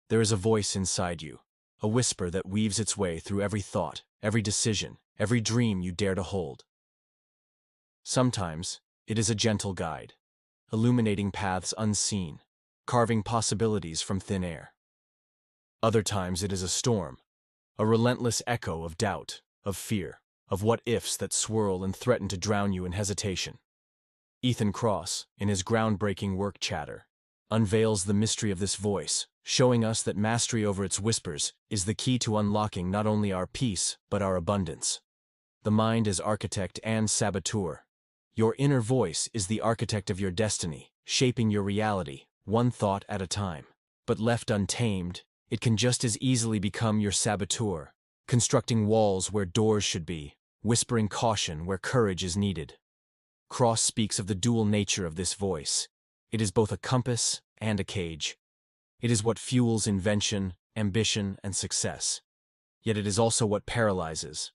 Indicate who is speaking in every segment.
Speaker 1: There is a voice inside you, a whisper that weaves its way through every thought, every decision, every dream you dare to hold. Sometimes, it is a gentle guide, illuminating paths unseen, carving possibilities from thin air. Other times it is a storm, a relentless echo of doubt, of fear, of what-ifs that swirl and threaten to drown you in hesitation. Ethan Kross, in his groundbreaking work Chatter, unveils the mystery of this voice, showing us that mastery over its whispers is the key to unlocking not only our peace, but our abundance. The mind is architect and saboteur. Your inner voice is the architect of your destiny, shaping your reality, one thought at a time. But left untamed, it can just as easily become your saboteur, constructing walls where doors should be, whispering caution where courage is needed. Kross speaks of the dual nature of this voice. It is both a compass and a cage. It is what fuels invention, ambition, and success. Yet it is also what paralyzes,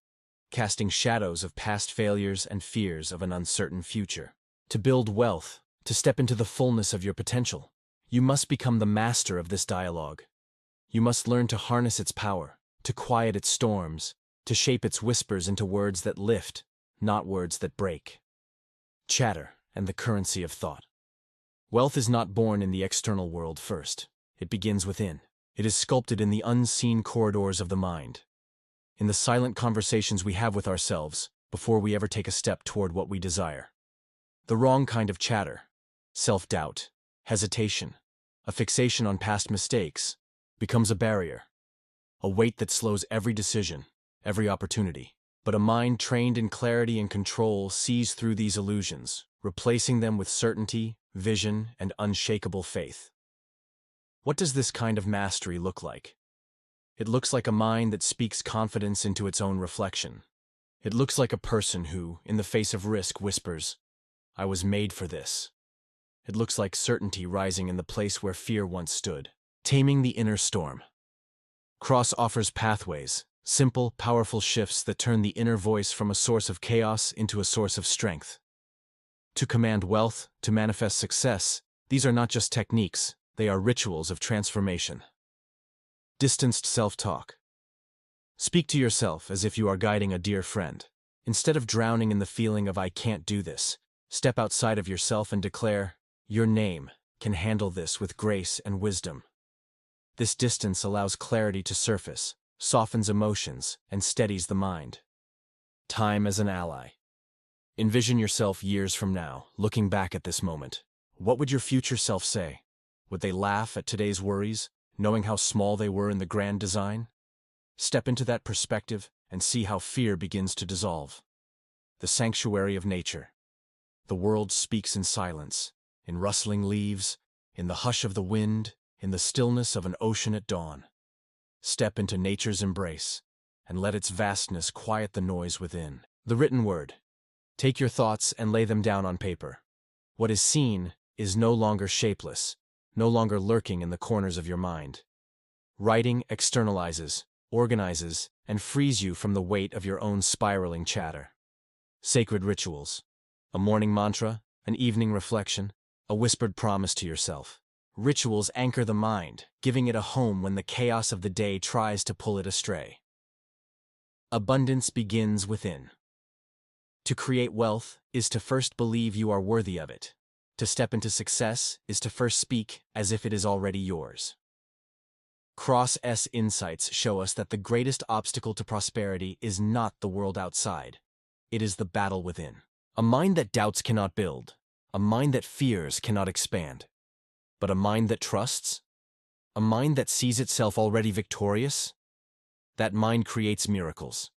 Speaker 1: casting shadows of past failures and fears of an uncertain future. To build wealth, to step into the fullness of your potential, you must become the master of this dialogue. You must learn to harness its power, to quiet its storms, to shape its whispers into words that lift, not words that break. Chatter and the currency of thought. Wealth is not born in the external world first. It begins within. It is sculpted in the unseen corridors of the mind, in the silent conversations we have with ourselves before we ever take a step toward what we desire. The wrong kind of chatter, self-doubt, hesitation, a fixation on past mistakes, becomes a barrier, a weight that slows every decision, every opportunity. But a mind trained in clarity and control sees through these illusions, replacing them with certainty, vision, and unshakable faith. What does this kind of mastery look like? It looks like a mind that speaks confidence into its own reflection. It looks like a person who, in the face of risk, whispers, "I was made for this." It looks like certainty rising in the place where fear once stood, taming the inner storm. Kross offers pathways, simple, powerful shifts that turn the inner voice from a source of chaos into a source of strength. To command wealth, to manifest success, these are not just techniques, they are rituals of transformation. Distanced self-talk. Speak to yourself as if you are guiding a dear friend. Instead of drowning in the feeling of "I can't do this," step outside of yourself and declare, "Your name can handle this with grace and wisdom." This distance allows clarity to surface, softens emotions, and steadies the mind. Time as an ally. Envision yourself years from now, looking back at this moment. What would your future self say? Would they laugh at today's worries, knowing how small they were in the grand design? Step into that perspective and see how fear begins to dissolve. The sanctuary of nature. The world speaks in silence, in rustling leaves, in the hush of the wind, in the stillness of an ocean at dawn. Step into nature's embrace, and let its vastness quiet the noise within. The written word. Take your thoughts and lay them down on paper. What is seen is no longer shapeless, no longer lurking in the corners of your mind. Writing externalizes, organizes, and frees you from the weight of your own spiraling chatter. Sacred rituals. A morning mantra, an evening reflection, a whispered promise to yourself. Rituals anchor the mind, giving it a home when the chaos of the day tries to pull it astray. Abundance begins within. To create wealth is to first believe you are worthy of it. To step into success is to first speak as if it is already yours. Kross's insights show us that the greatest obstacle to prosperity is not the world outside. It is the battle within. A mind that doubts cannot build. A mind that fears cannot expand. But a mind that trusts? A mind that sees itself already victorious? That mind creates miracles.